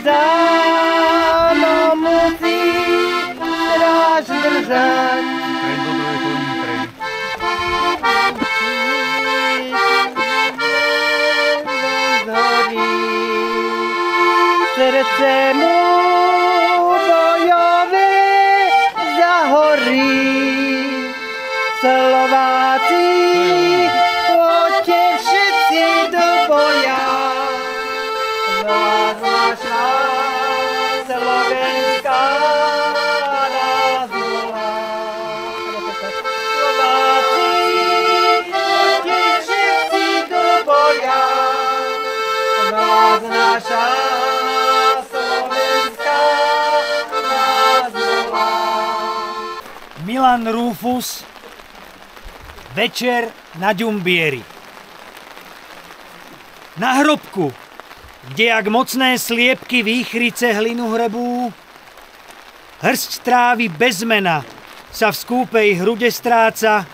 dáno musí stráž držať. Srdce mu bojové zahorí. Slováci, poďte všetci do boja. Nás naša slovenská nás volá. Slováci, poďte všetci do boja. Nás naša slovenská nás volá. Milan Rufus, Večer na Ďumbieri. Na hrobku, kde jak mocné sliepky výchrice hlinu hrebú, hrst trávy bez mena sa v skúpej hrude stráca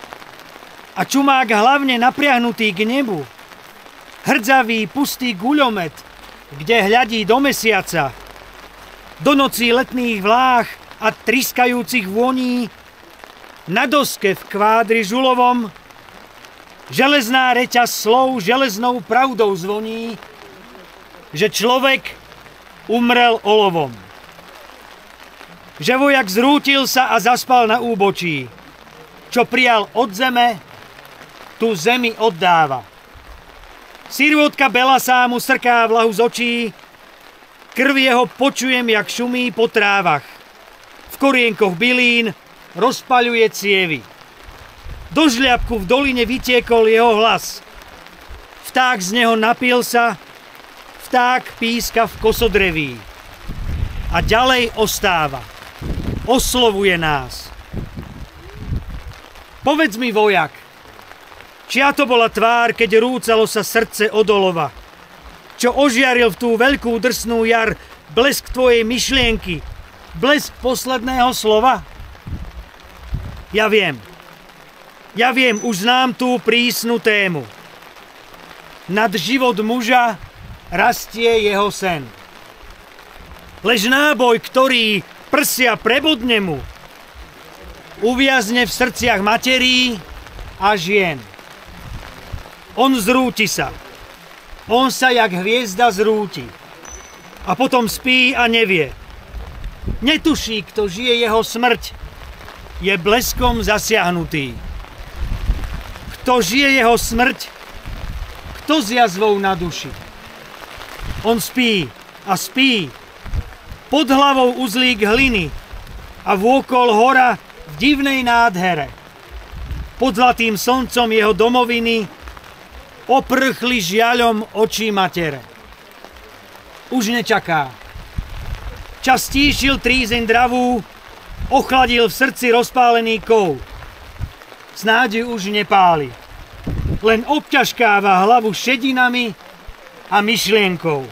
a čumák hlavne napriahnutý k nebu, hrdzavý pustý guľomet, kde hľadí do mesiaca, do nocí letných vláh a triskajúcich voní, na doske v kvádri žulovom železná reťaz slov železnou pravdou zvoní, že človek umrel olovom. Že vojak zrútil sa a zaspal na úbočí. Čo prijal od zeme, tu zemi oddáva. Sirvotka belasá mu srká vlahu z očí, krv jeho počujem, jak šumí po trávach. V korienkoch bylín rozpaľuje cievy. Do žľapku v doline vytiekol jeho hlas. Vták z neho napil sa, vták píska v kosodreví. A ďalej ostáva. Oslovuje nás. Povedz mi, vojak, čia to bola tvár, keď rúcalo sa srdce od olova? Čo ožiaril v tú veľkú drsnú jar blesk tvojej myšlienky, blesk posledného slova? Ja viem, už znám tú prísnu tému. Nad život muža rastie jeho sen. Lež náboj, ktorý prsia prebodne mu, uviazne v srdciach materí a žien. On zrúti sa. On sa jak hviezda zrúti. A potom spí a nevie. Netuší, kto žije jeho smrť. Je bleskom zasiahnutý. Kto žije jeho smrť, kto s jazvou na duši. On spí a spí, pod hlavou uzlík hliny a vôkol hora v divnej nádhere. Pod zlatým slncom jeho domoviny oprchli žiaľom oči matere. Už nečaká. Čas stíšil trízeň dravú, ochladil v srdci rozpálený kov. Snáď ju už nepáli. Len obťažkáva hlavu šedinami a myšlienkou.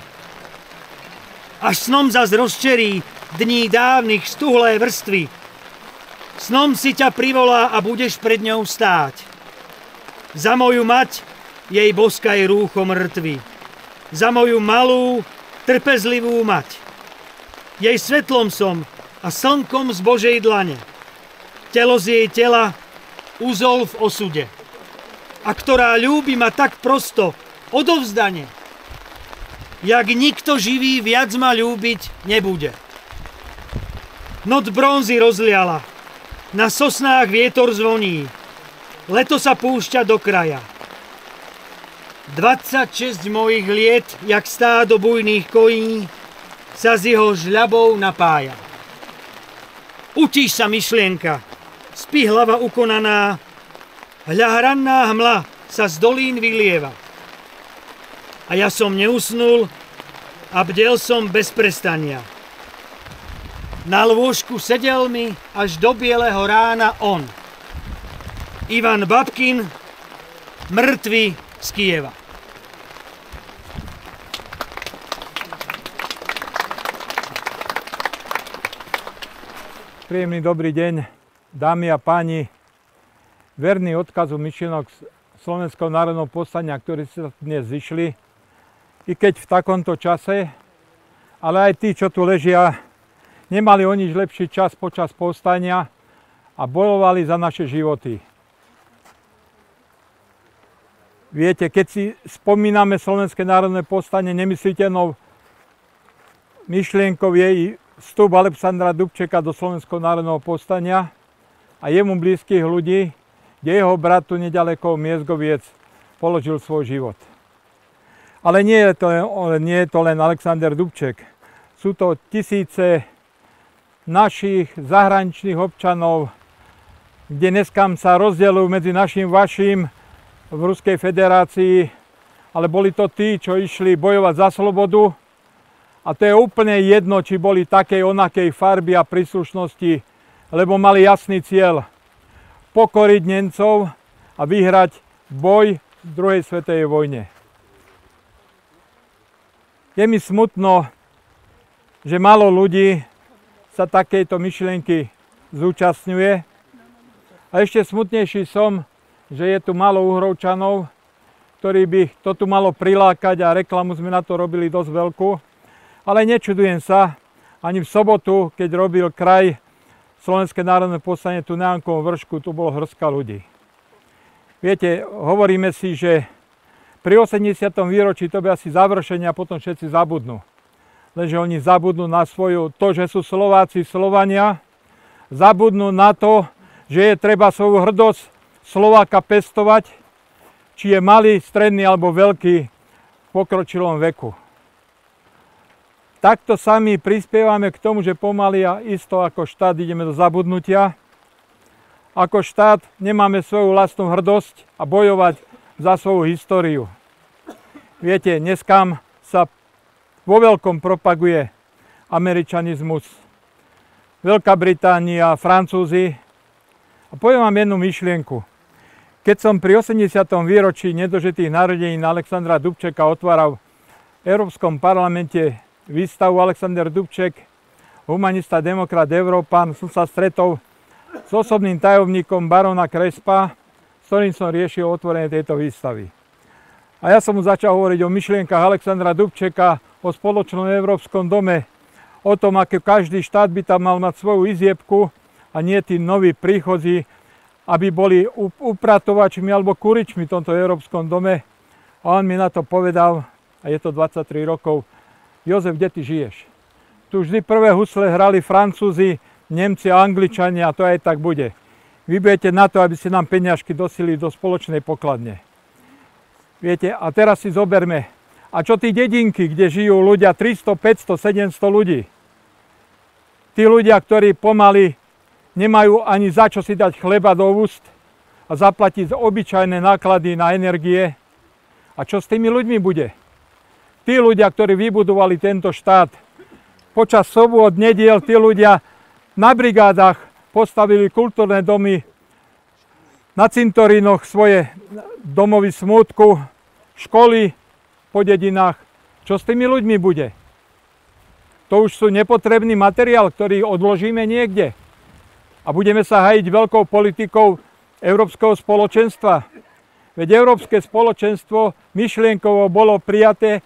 Až snom zas rozčerí dní dávnych stuhlé vrstvy. Snom si ťa privolá a budeš pred ňou stáť. Za moju mať jej boskaj rúcho mŕtvy. Za moju malú, trpezlivú mať. Jej svetlom som a slnkom z Božej dlane. Telo z jej tela, uzol v osude. A ktorá ľúbi ma tak prosto, odovzdane. Jak nikto živý viac ma ľúbiť nebude. Noc bronzy rozliala, na sosnách vietor zvoní, leto sa púšťa do kraja. 26 mojich liet, jak stádo bujných koní, sa z jeho žľabou napája. Utíš sa, myšlienka, spí hlava ukonaná, hľa hranná hmla sa z dolín vylieva. A ja som neusnul a bdel som bez prestania. Na lôžku sedel mi až do bieleho rána on, Ivan Babkin, mŕtvy z Kyjeva. Príjemný dobrý deň, dámy a páni. Verný odkazu myšlienok Slovenského národného povstania, ktorí sa dnes zišli, i keď v takomto čase, ale aj tí, čo tu ležia, nemali o nič lepší čas počas povstania a bojovali za naše životy. Viete, keď si spomíname Slovenské národné povstanie, nemysliteľnou myšlienkou je vstup Alexandra Dubčeka do Slovenského národného povstania a jemu blízkych ľudí, kde jeho brat tu nedaleko Miezgoviec položil svoj život. Ale nie je to len Alexander Dubček. Sú to tisíce našich zahraničných občanov, kde dneska sa rozdeľujú medzi našim vašim v Ruskej federácii, ale boli to tí, čo išli bojovať za slobodu a to je úplne jedno, či boli takej onakej farby a príslušnosti, lebo mali jasný cieľ pokoriť Nemcov a vyhrať boj v druhej svetovej vojne. Je mi smutno, že málo ľudí sa takejto myšlienky zúčastňuje a ešte smutnejší som, že je tu málo Uhrovčanov, ktorí by to tu malo prilákať a reklamu sme na to robili dosť veľkú. Ale nečudujem sa, ani v sobotu, keď robil kraj Slovenské národné povstanie tu na Jankovom vršku, tu bolo hrstka ľudí. Viete, hovoríme si, že pri 80. výročí to by asi završenie a potom všetci zabudnú. Lenže oni zabudnú na to, že sú Slováci, Slovania, zabudnú na to, že je treba svoju hrdosť Slováka pestovať, či je malý, stredný alebo veľký v pokročilom veku. Takto sami prispievame k tomu, že pomaly a isto ako štát ideme do zabudnutia. Ako štát nemáme svoju vlastnú hrdosť a bojovať za svoju históriu. Viete, dneska sa vo veľkom propaguje američanizmus, Veľká Británia, Francúzi. A poviem vám jednu myšlienku. Keď som pri 80. výročí nedožitých narodenín Alexandra Dubčeka otváral v Európskom parlamente výstavu Alexander Dubček, humanista, demokrat, Európan, som sa stretol s osobným tajomníkom barona Krespa, s ktorým som riešil otvorenie tejto výstavy. A ja som mu začal hovoriť o myšlienkach Alexandra Dubčeka, o spoločnom Európskom dome, o tom, ako každý štát by tam mal mať svoju iziebku a nie tí noví príchodzi, aby boli upratovačmi alebo kuričmi v tomto Európskom dome. A on mi na to povedal, a je to 23 rokov, Jozef, kde ty žiješ? Tu vždy prvé husle hrali Francúzi, Nemci a Angličania a to aj tak bude. Vy budete na to, aby ste nám peniažky dosili do spoločnej pokladne. Viete, a teraz si zoberme, a čo tí dedinky, kde žijú ľudia 300, 500, 700 ľudí? Tí ľudia, ktorí pomaly nemajú ani za čo si dať chleba do úst a zaplatiť obyčajné náklady na energie. A čo s tými ľuďmi bude? Tí ľudia, ktorí vybudovali tento štát, počas sobôt, nediel, tí ľudia na brigádach postavili kultúrne domy, na cintorínoch svoje domovy smútku, školy po dedinách. Čo s tými ľuďmi bude? To už sú nepotrebný materiál, ktorý odložíme niekde. A budeme sa hajiť veľkou politikou Európskeho spoločenstva. Veď Európske spoločenstvo myšlienkovo bolo prijaté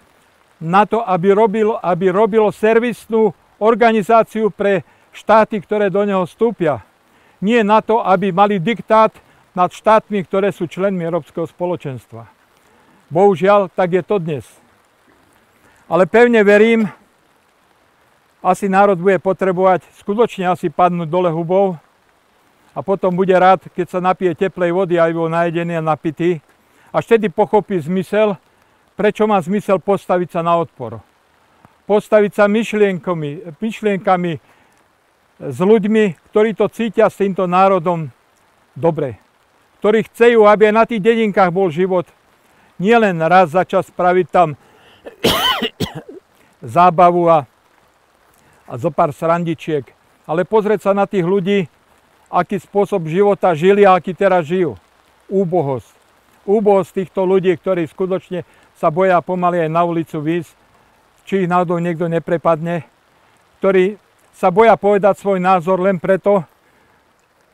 na to, aby robilo servisnú organizáciu pre štáty, ktoré do neho vstúpia. Nie na to, aby mali diktát nad štátmi, ktoré sú členmi Európskeho spoločenstva. Bohužiaľ, tak je to dnes. Ale pevne verím, asi národ bude potrebovať skutočne asi padnúť dole hubou a potom bude rád, keď sa napije teplej vody a bol najedený a napitý. Až vtedy pochopí zmysel, prečo má zmysel postaviť sa na odpor. Postaviť sa myšlienkami s ľuďmi, ktorí to cítia s týmto národom dobre. Ktorí chcejú, aby aj na tých dedinkách bol život. Nie len raz za čas spraviť tam zábavu a zo pár srandičiek, ale pozrieť sa na tých ľudí, aký spôsob života žili a aký teraz žijú. Úbohosť. Úbohosť týchto ľudí, ktorí skutočne sa boja pomaly aj na ulicu výjsť, či ich náhodou niekto neprepadne, ktorí sa boja povedať svoj názor len preto,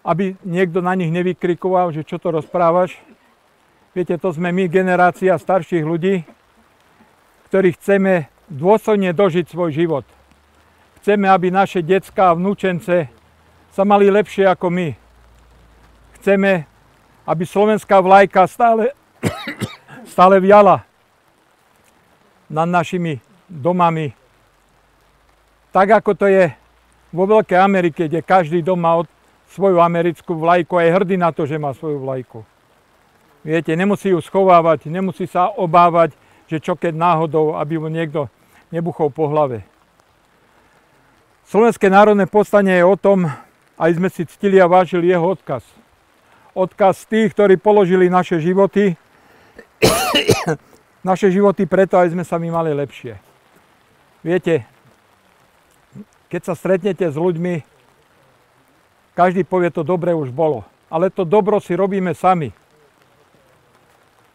aby niekto na nich nevykrikoval, že čo to rozprávaš. Viete, to sme my, generácia starších ľudí, ktorí chceme dôstojne dožiť svoj život. Chceme, aby naše decká a vnúčence sa mali lepšie ako my. Chceme, aby slovenská vlajka stále viala nad našimi domami. Tak ako to je vo Veľkej Amerike, kde každý dom má svoju americkú vlajku a je hrdý na to, že má svoju vlajku. Viete, nemusí ju schovávať, nemusí sa obávať, že čo keď náhodou, aby mu niekto nebuchol po hlave. Slovenské národné povstanie je o tom, aj sme si ctili a vážili jeho odkaz. Odkaz tých, ktorí položili naše životy, preto, aby sme sa my mali lepšie. Viete, keď sa stretnete s ľuďmi, každý povie, to dobre už bolo, ale to dobro si robíme sami.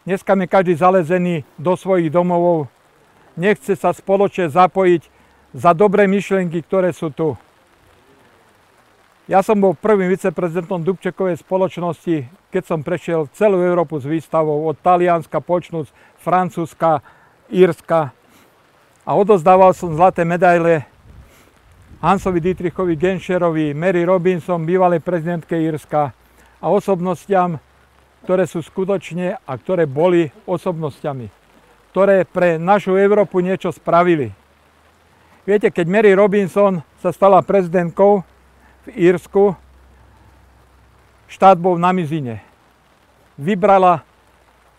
Dneska je každý zalezený do svojich domovov, nechce sa spoločne zapojiť za dobré myšlienky, ktoré sú tu. Ja som bol prvým viceprezidentom Dubčekovej spoločnosti, keď som prešiel celú Európu s výstavou, od Talianska počnúc, Francúzska, Írska, a odozdával som zlaté medaile Hansovi Dietrichovi Genscherovi, Mary Robinson, bývalej prezidentke Írska, a osobnostiam, ktoré sú skutočne a ktoré boli osobnostiami, ktoré pre našu Európu niečo spravili. Viete, keď Mary Robinson sa stala prezidentkou v Írsku, štát bol na mizine. Vybrala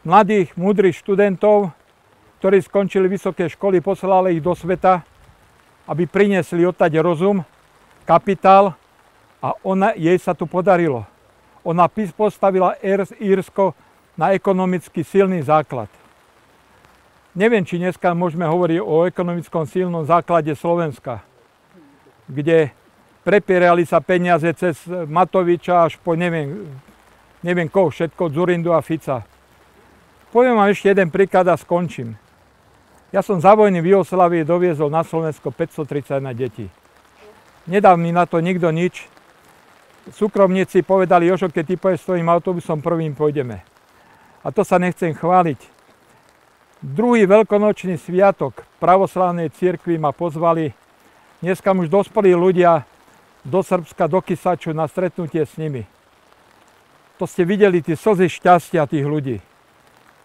mladých, múdrych študentov, ktorí skončili vysoké školy, poslala ich do sveta, aby priniesli odtať rozum, kapitál, a jej sa to podarilo. Ona postavila Írsko na ekonomicky silný základ. Neviem, či dneska môžeme hovoriť o ekonomickom silnom základe Slovenska, kde prepierali sa peniaze cez Matoviča až po neviem koho všetko, Dzurindu a Fica. Poviem vám ešte jeden príklad a skončím. Ja som za vojny v Jugoslávii doviezol na Slovensko 531 detí. Nedal mi na to nikto nič. Súkromníci povedali, Jožo, keď ty pôjdeš s tvojím autobusom, prvým pôjdeme. A to sa nechcem chváliť. Druhý veľkonočný sviatok pravoslávnej cirkvi ma pozvali, dneska už dospelí ľudia, do Srbska, do Kisaču na stretnutie s nimi. To ste videli, tie slzy šťastia tých ľudí.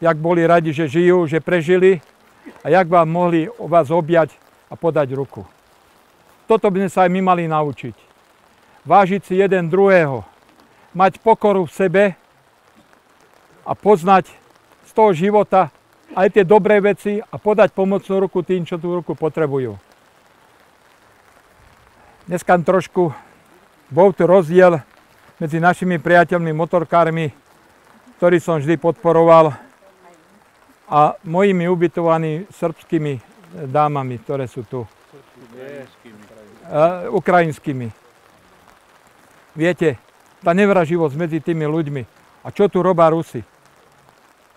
Jak boli radi, že žijú, že prežili, a jak vám mohli vás objať a podať ruku. Toto by sme sa aj my mali naučiť. Vážiť si jeden druhého, mať pokoru v sebe a poznať z toho života aj tie dobré veci a podať pomocnú ruku tým, čo tú ruku potrebujú. Dneska trošku bol tu rozdiel medzi našimi priateľmi motorkármi, ktorý som vždy podporoval, a mojimi ubytovanými srbskými dámami, ktoré sú tu. Ukrajinskými. Viete, tá nevraživosť medzi tými ľuďmi. A čo tu robia Rusi?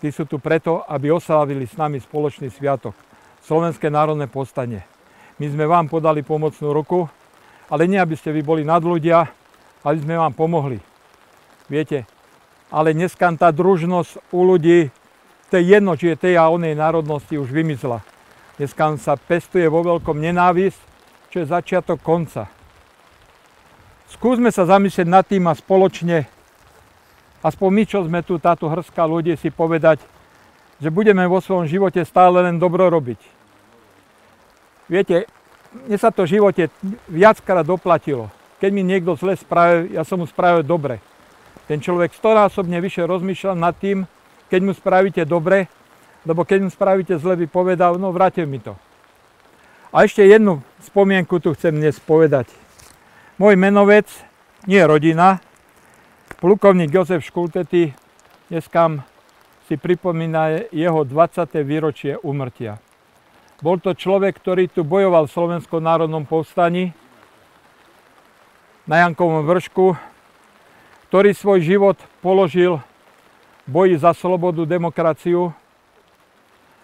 Tí sú tu preto, aby oslávili s nami spoločný sviatok. Slovenské národné povstanie. My sme vám podali pomocnú ruku, ale nie, aby ste vy boli nadľudia, aby sme vám pomohli. Viete, ale dneska tá družnosť u ľudí, to je jedno, či je tej a onej národnosti, už vymizla. Dneska sa pestuje vo veľkom nenávisť, čo je začiatok konca. Skúsme sa zamyslieť nad tým a spoločne, aspoň my, čo sme tu, táto hrstka ľudí, si povedať, že budeme vo svojom živote stále len dobro robiť. Viete, mne sa to v živote viackrát doplatilo. Keď mi niekto zle spravil, ja som mu spravil dobre. Ten človek stonásobne vyššie rozmýšľa nad tým, keď mu spravíte dobre, lebo keď mu spravíte zle, by povedal, no vráte mi to. A ešte jednu spomienku tu chcem dnes povedať. Môj menovec, nie rodina, plukovník Jozef Škultety, dneska si pripomína jeho 20. výročie úmrtia. Bol to človek, ktorý tu bojoval v Slovenskom národnom povstaní na Jankovom vršku, ktorý svoj život položil v boji za slobodu, demokraciu,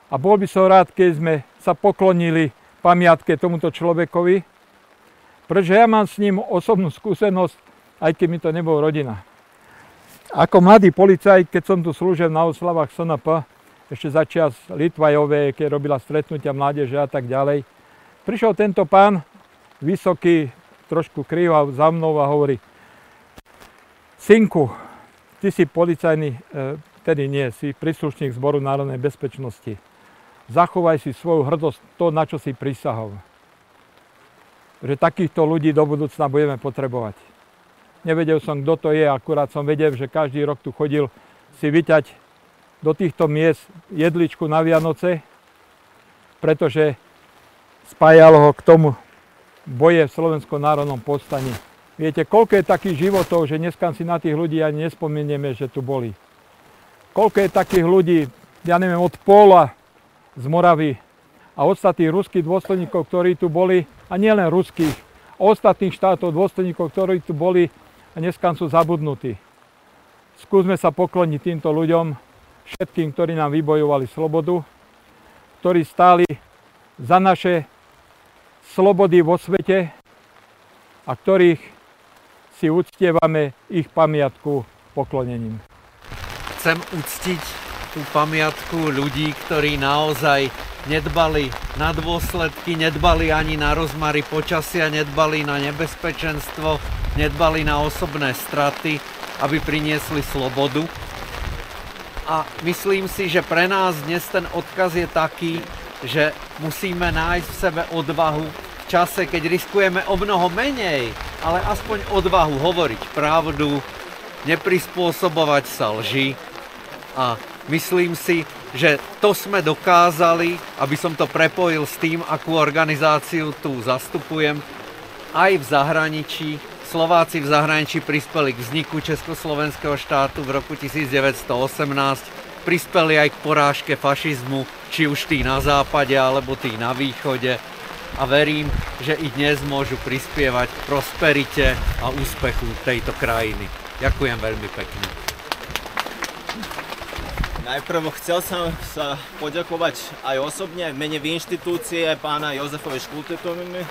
a bol by som rád, keď sme sa poklonili pamiatke tomuto človekovi, pretože ja mám s ním osobnú skúsenosť, aj keď mi to nebol rodina. Ako mladý policajt, keď som tu slúžil na oslavách SNP, ešte za čias Litvajovej, keď robila stretnutia mládeže a tak ďalej. Prišiel tento pán, vysoký, trošku krýval za mnou a hovorí: synku, ty si policajný, tedy nie, si príslušník Zboru národnej bezpečnosti. Zachovaj si svoju hrdosť, to, na čo si prisahol. Že takýchto ľudí do budúcna budeme potrebovať. Nevedel som, kto to je, akurát som vedel, že každý rok tu chodil si vyťať do týchto miest jedličku na Vianoce, pretože spájalo ho k tomu boje v Slovenskom národnom povstaní. Viete, koľko je takých životov, že dneska si na tých ľudí ani nespomenieme, že tu boli. Koľko je takých ľudí, ja neviem, od Póla z Moravy a ostatných ruských dôstojníkov, ktorí tu boli, a nielen ruských, ostatných štátov dôstojníkov, ktorí tu boli a dneska sú zabudnutí. Skúsme sa pokloniť týmto ľuďom, všetkým, ktorí nám vybojovali slobodu, ktorí stáli za naše slobody vo svete a ktorých si uctievame ich pamiatku poklonením. Chcem uctiť tú pamiatku ľudí, ktorí naozaj nedbali na dôsledky, nedbali ani na rozmary počasia, nedbali na nebezpečenstvo, nedbali na osobné straty, aby priniesli slobodu. A myslím si, že pre nás dnes ten odkaz je taký, že musíme nájsť v sebe odvahu v čase, keď riskujeme o mnoho menej, ale aspoň odvahu hovoriť pravdu, neprispôsobovať sa lži. A myslím si, že to sme dokázali, aby som to prepojil s tým, akú organizáciu tu zastupujem, aj v zahraničí. Slováci v zahraničí prispeli k vzniku Československého štátu v roku 1918, prispeli aj k porážke fašizmu, či už tí na západe, alebo tí na východe. A verím, že i dnes môžu prispievať k prosperite a úspechu tejto krajiny. Ďakujem veľmi pekne. Najprv chcel som sa poďakovať aj osobne v mene inštitúcie pána Jozefovej Škultetovi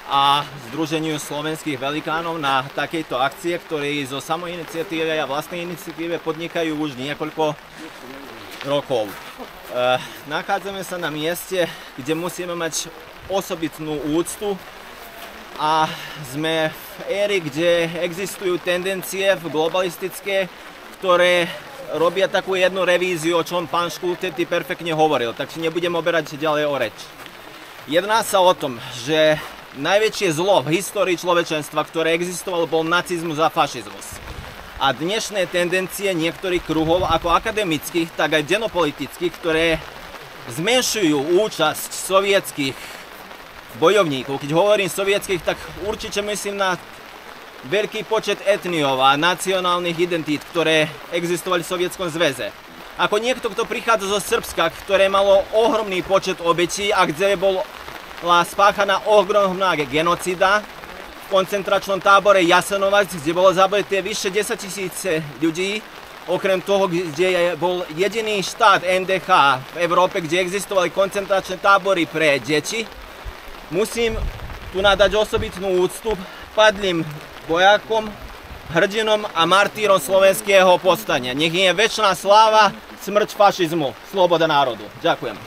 a Združeniu slovenských velikánov na takejto akcie, ktorí zo samoiniciatívy a vlastnej iniciatíve podnikajú už niekoľko rokov. Nachádzame sa na mieste, kde musíme mať osobitnú úctu a sme v ére, kde existujú tendencie globalistické, ktoré robia takú jednu revíziu, o čom pán Škultety perfektne hovoril, takže nebudem oberať ďalej o reč. Jedná sa o tom, že najväčšie zlo v histórii človečenstva, ktoré existovalo, bol nacizmus a fašizmus. A dnešné tendencie niektorých kruhov, ako akademických, tak aj denopolitických, ktoré zmenšujú účasť sovietských bojovníkov. Keď hovorím sovietských, tak určite myslím na veľký počet etniov a nacionálnych identít, ktoré existovali v Sovietskom zväze. Ako niekto, kto prichádza zo Srbska, ktoré malo ohromný počet obetí a kde bola spáchaná ohromná genocida, v koncentračnom tábore Jasenovac, kde bolo zabité vyše 10 000 ľudí, okrem toho, kde bol jediný štát NDH v Európe, kde existovali koncentračné tábory pre deti. Musím tu nadať osobitnú úctu padlým vojakom, hrdinom a martýrom slovenského povstania. Nech je večná sláva, smrť fašizmu, sloboda národu. Ďakujem.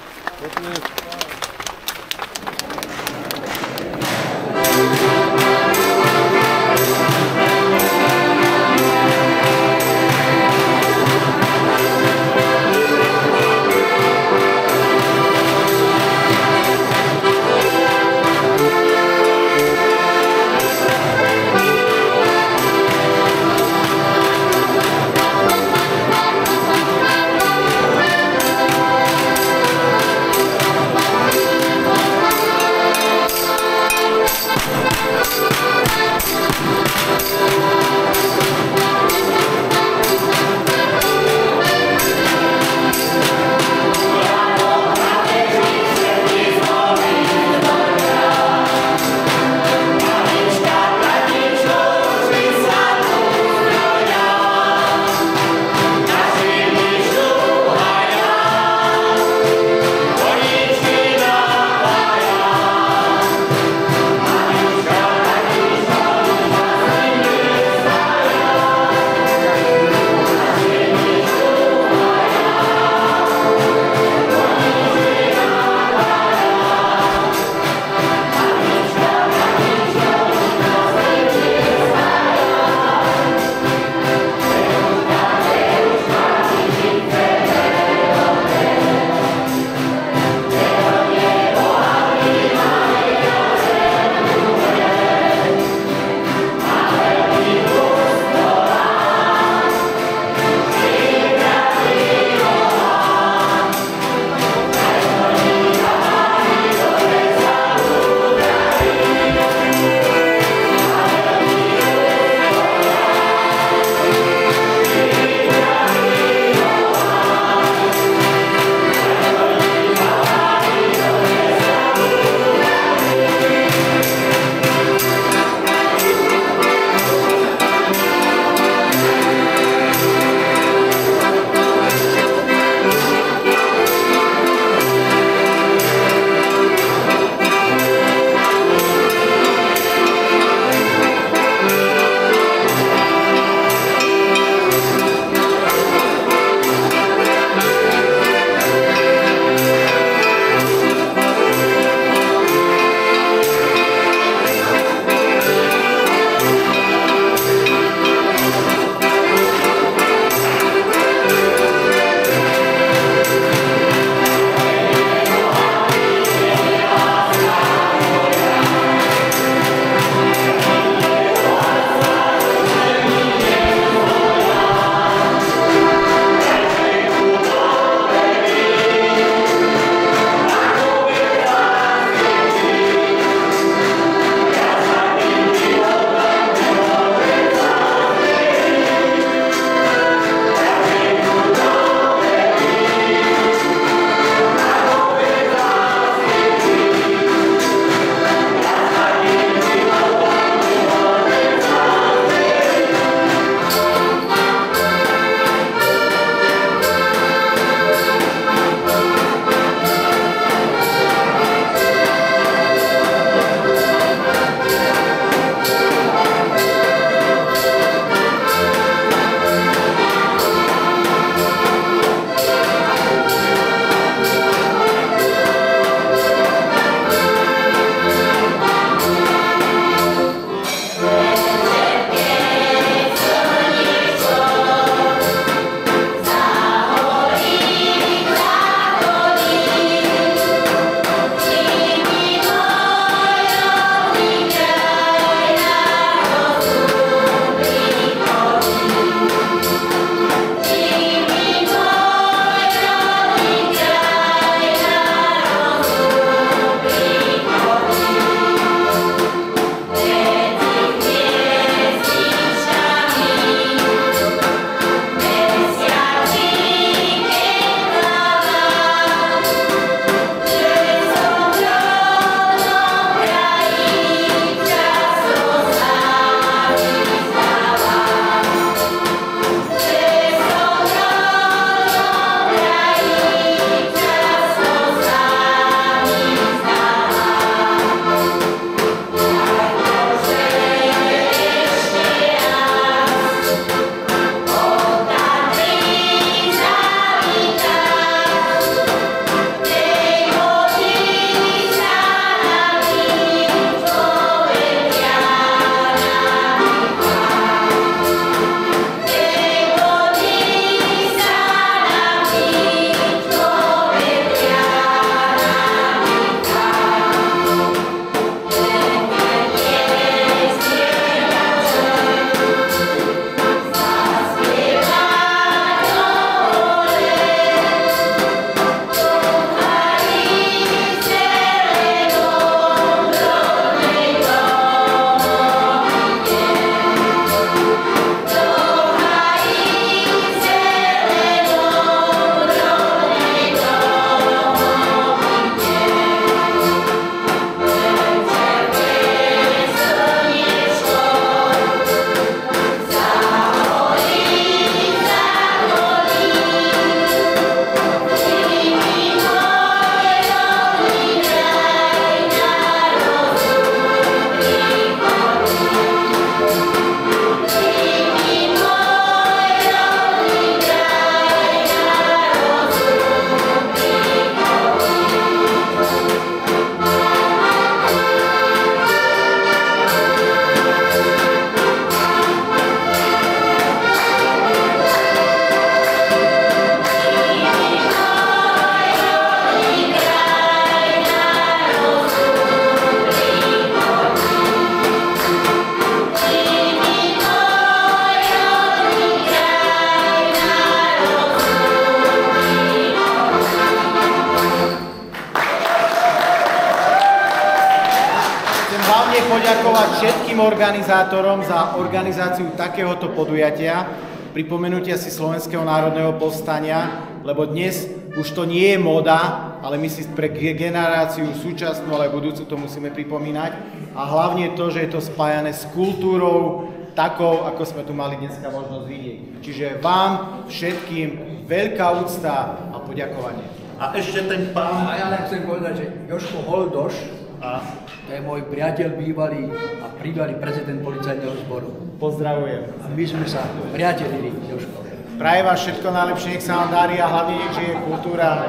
hlavne poďakovať všetkým organizátorom za organizáciu takéhoto podujatia, pripomenutia si Slovenského národného povstania, lebo dnes už to nie je móda, ale my si pre generáciu súčasnú, ale budúcu to musíme pripomínať. A hlavne to, že je to spájané s kultúrou, takou, ako sme tu mali dneska možnosť vidieť. Čiže vám všetkým veľká úcta a poďakovanie. A ešte ten pán... A ja len chcem povedať, že Jožko Holdoš, to je môj priateľ bývalý a bývalý prezident policajného zboru. Pozdravujem. A my sme sa priatelili, Jožko. Prajem vás všetko najlepšie, nech sa vám darí a hlavne nech žije kultúra.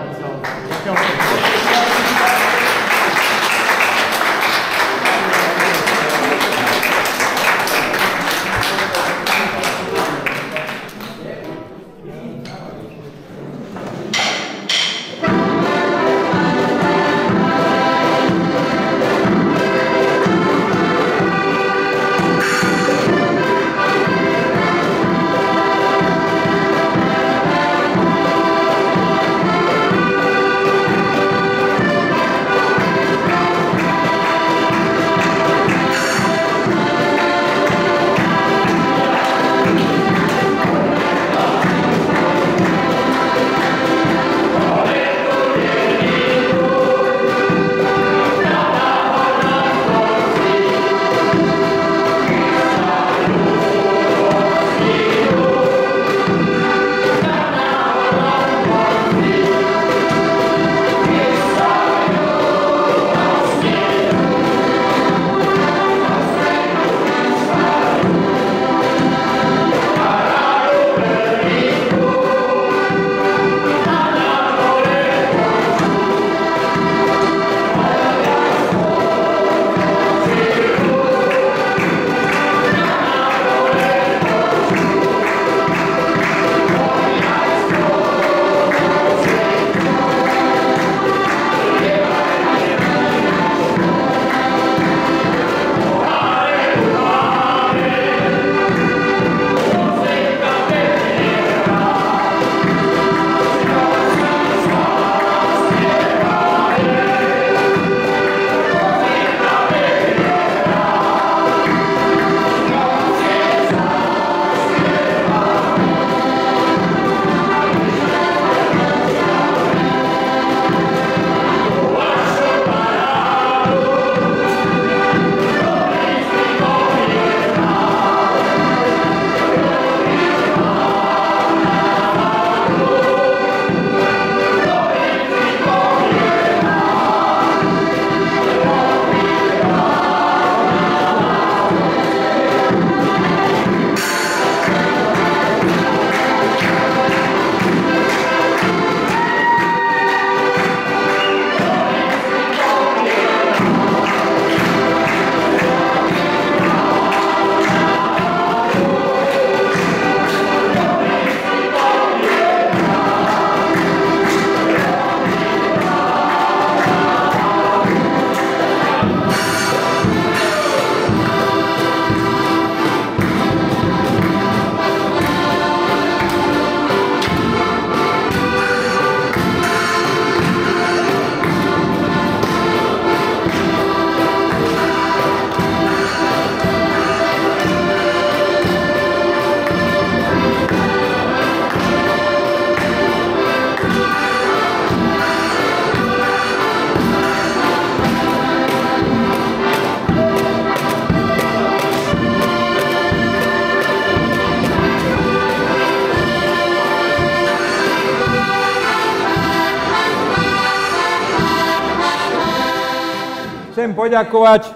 Chcem poďakovať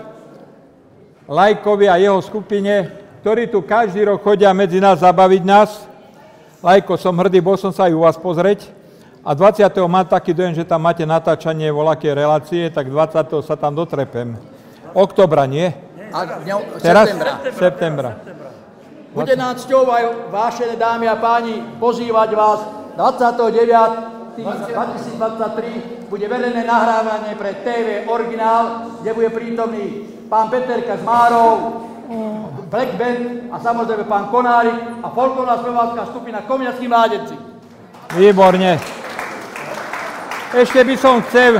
Lajkovi a jeho skupine, ktorí tu každý rok chodia medzi nás zabaviť nás. Lajko, som hrdý, bol som sa aj u vás pozrieť. A 20. mám taký dojem, že tam máte natáčanie voľaké relácie, tak 20. sa tam dotrepem. Oktobra, nie? Teraz? Septembra. Bude nás cťou aj vážené dámy a páni pozývať vás 29.2023 bude verejné nahrávanie pre TV Originál, kde bude prítomný pán Peterka z Márov, Black Band a samozrejme pán Konárik a folklórna spevácka skupina Komiackí mládenci. Výborne. Ešte by som chcel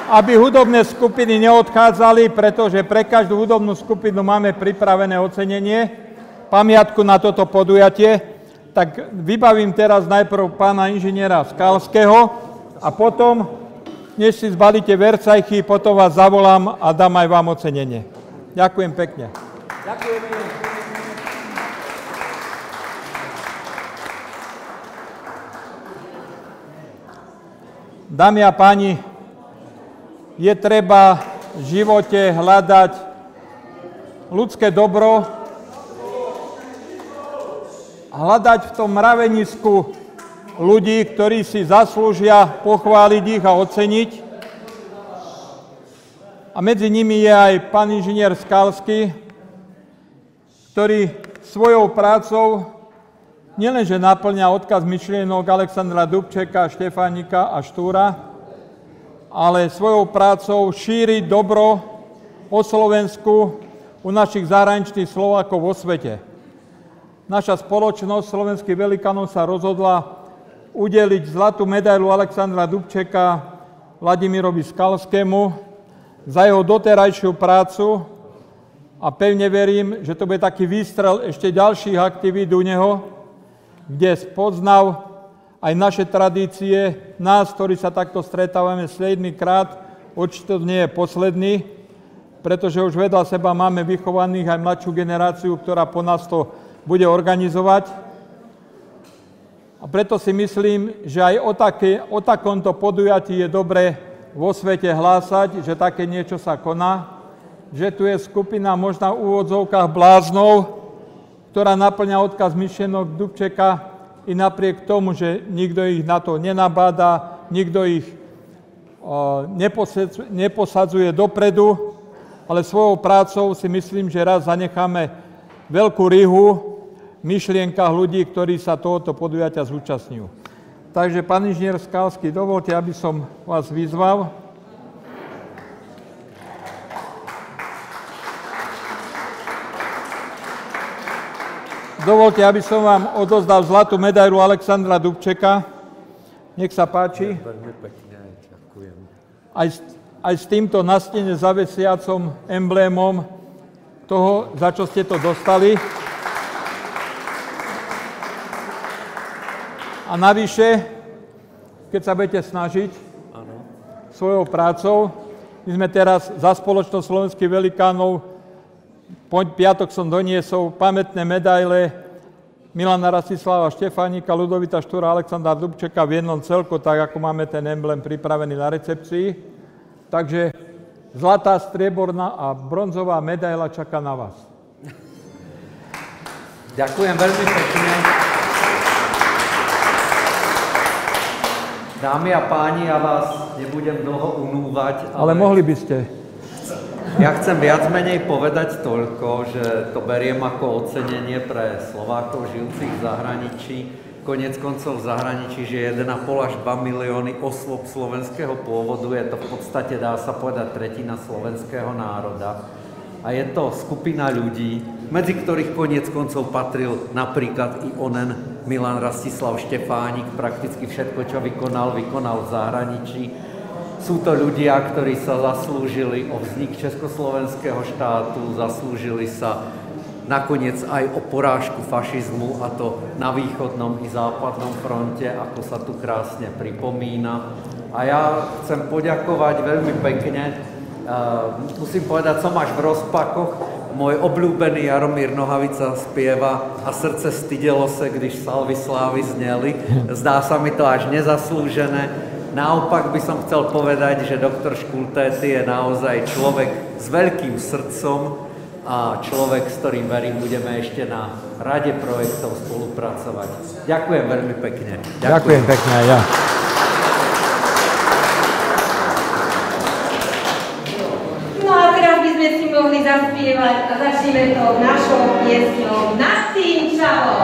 aby hudobné skupiny neodchádzali, pretože pre každú hudobnú skupinu máme pripravené ocenenie, pamiatku na toto podujatie. Tak vybavím teraz najprv pána inžiniera Skalského a potom, než si zbalíte vercajchy, potom vás zavolám a dám aj vám ocenenie. Ďakujem pekne. Ďakujeme. Dámy a páni, je treba v živote hľadať ľudské dobro, hľadať v tom mravenisku ľudí, ktorí si zaslúžia pochváliť ich a oceniť. A medzi nimi je aj pán inžinier Skalský, ktorý svojou prácou nielenže naplňa odkaz myšlienok Alexandra Dubčeka, Štefánika a Štúra, ale svojou prácou šíri dobro o Slovensku u našich zahraničných Slovákov vo svete. Naša spoločnosť slovenských velikánov sa rozhodla udeliť zlatú medailu Alexandra Dubčeka Vladimirovi Skalskému za jeho doterajšiu prácu a pevne verím, že to bude taký výstrel ešte ďalších aktivít u neho, kde spoznal aj naše tradície, nás, ktorí sa takto stretávame 7. krát, určite to nie je posledný, pretože už vedľa seba máme vychovaných aj mladšiu generáciu, ktorá po nás to bude organizovať. A preto si myslím, že aj o takomto podujatí je dobre vo svete hlásať, že také niečo sa koná, že tu je skupina možno v úvodzovkách bláznov, ktorá naplňa odkaz myšlienok Dubčeka, i napriek tomu, že nikto ich na to nenabáda, nikto ich neposadzuje dopredu, ale svojou prácou si myslím, že raz zanecháme veľkú rihu v myšlienkach ľudí, ktorí sa tohoto podujatia zúčastňujú. Takže, pán inžinier Skalský, dovolte, aby som vás vyzval. Dovolte, aby som vám odozdal zlatú medailu Alexandra Dubčeka. Nech sa páči. Veľmi pekne, ďakujem. Aj s týmto na stene zavesiacom emblémom toho, za čo ste to dostali. A navyše, keď sa budete snažiť svojou prácou, my sme teraz za spoločnosť slovenských velikánov, piatok som doniesol pamätné medaile Milana Rastislava Štefánika, Ľudovita Štúra, Alexandra Dubčeka v jednom celku, tak ako máme ten emblém pripravený na recepcii. Takže zlatá, strieborná a bronzová medaila čaká na vás. Ďakujem veľmi pekne. Dámy a páni, ja vás nebudem dlho unúvať. Ale mohli by ste. Ja chcem viac menej povedať toľko, že to beriem ako ocenenie pre Slovákov žijúcich v zahraničí. Koniec koncov v zahraničí žije 1,5 až 2 milióny osôb slovenského pôvodu. Je to v podstate, dá sa povedať, tretina slovenského národa. A je to skupina ľudí, medzi ktorých koniec koncov patril napríklad i onen Milan Rastislav Štefánik. Prakticky všetko, čo vykonal v zahraničí. Sú to ľudia, ktorí sa zaslúžili o vznik Československého štátu, zaslúžili sa nakoniec aj o porážku fašizmu, a to na východnom i západnom fronte, ako sa tu krásne pripomína. A ja chcem poďakovať veľmi pekne. Musím povedať, som až v rozpakoch. Môj obľúbený Jaromír Nohavica spieva A srdce stydelo se, když salvy slávy zneli. Zdá sa mi to až nezaslúžené. Naopak by som chcel povedať, že doktor Škultéty je naozaj človek s veľkým srdcom a človek, s ktorým, verím, budeme ešte na rade projektov spolupracovať. Ďakujem veľmi pekne. Ďakujem pekne aj ja. No a teraz by sme si mohli zaspievať a začneme to našou piesňou Na tým čavo.